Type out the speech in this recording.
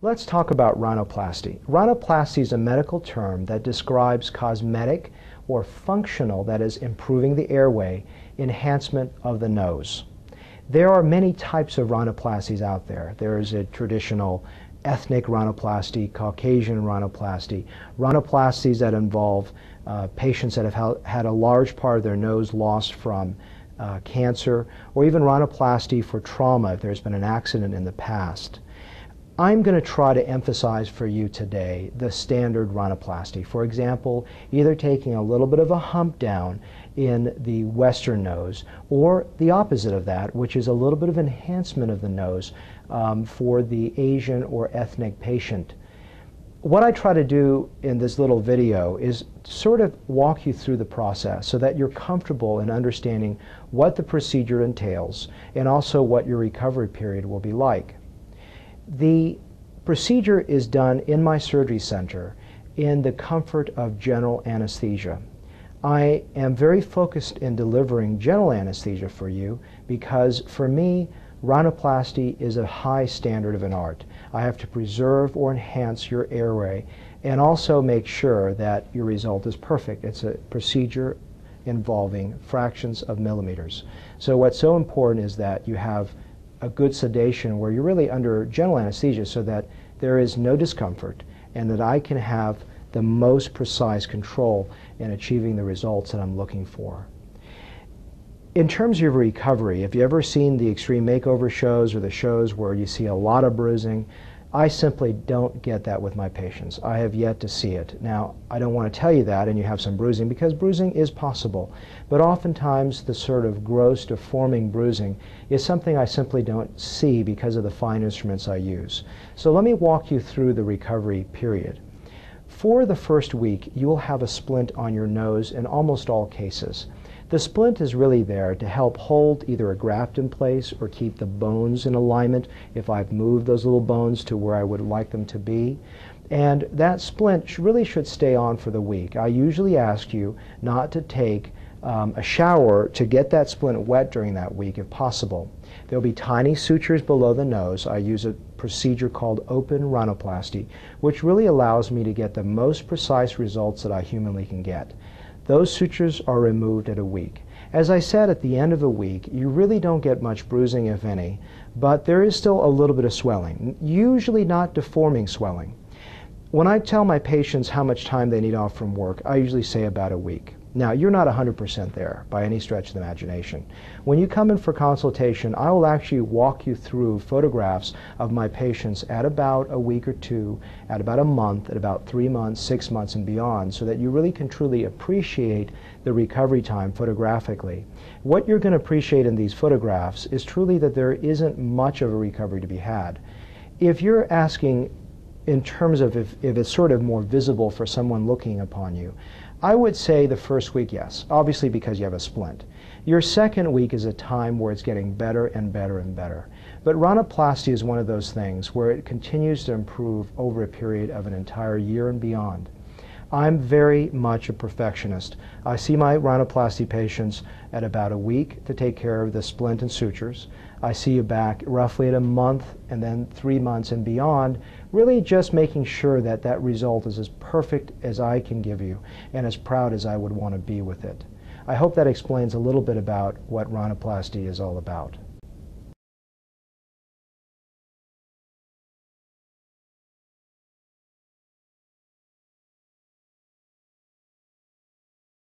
Let's talk about rhinoplasty. Rhinoplasty is a medical term that describes cosmetic or functional, that is, improving the airway, enhancement of the nose. There are many types of rhinoplasties out there. There is a traditional ethnic rhinoplasty, Caucasian rhinoplasty, rhinoplasties that involve patients that have had a large part of their nose lost from cancer, or even rhinoplasty for trauma if there's been an accident in the past. I'm going to try to emphasize for you today the standard rhinoplasty. For example, either taking a little bit of a hump down in the western nose, or the opposite of that, which is a little bit of enhancement of the nose for the Asian or ethnic patient. What I try to do in this little video is sort of walk you through the process so that you're comfortable in understanding what the procedure entails and also what your recovery period will be like. The procedure is done in my surgery center in the comfort of general anesthesia. I am very focused in delivering general anesthesia for you because for me, rhinoplasty is a high standard of an art. I have to preserve or enhance your airway and also make sure that your result is perfect. It's a procedure involving fractions of millimeters. So what's so important is that you have a good sedation where you're really under general anesthesia so that there is no discomfort and that I can have the most precise control in achieving the results that I'm looking for. In terms of your recovery, if you've ever seen the extreme makeover shows or the shows where you see a lot of bruising, I simply don't get that with my patients. I have yet to see it. Now, I don't want to tell you that and you have some bruising, because bruising is possible. But oftentimes the sort of gross deforming bruising is something I simply don't see because of the fine instruments I use. So let me walk you through the recovery period. For the first week, you will have a splint on your nose in almost all cases. The splint is really there to help hold either a graft in place or keep the bones in alignment if I've moved those little bones to where I would like them to be. And that splint really should stay on for the week. I usually ask you not to take a shower to get that splint wet during that week if possible. There'll be tiny sutures below the nose. I use a procedure called open rhinoplasty, which really allows me to get the most precise results that I humanly can get. Those sutures are removed at a week. As I said, at the end of a week, you really don't get much bruising, if any, but there is still a little bit of swelling, usually not deforming swelling. When I tell my patients how much time they need off from work, I usually say about a week. Now, you're not 100% there by any stretch of the imagination. When you come in for consultation, I will actually walk you through photographs of my patients at about a week or two, at about a month, at about 3 months, 6 months, and beyond, so that you really can truly appreciate the recovery time photographically. What you're going to appreciate in these photographs is truly that there isn't much of a recovery to be had. If you're asking in terms of if it's sort of more visible for someone looking upon you, I would say the first week, yes, obviously because you have a splint. Your second week is a time where it's getting better and better and better. But rhinoplasty is one of those things where it continues to improve over a period of an entire year and beyond. I'm very much a perfectionist. I see my rhinoplasty patients at about a week to take care of the splint and sutures. I see you back roughly at a month and then 3 months and beyond, really just making sure that that result is as perfect as I can give you and as proud as I would want to be with it. I hope that explains a little bit about what rhinoplasty is all about.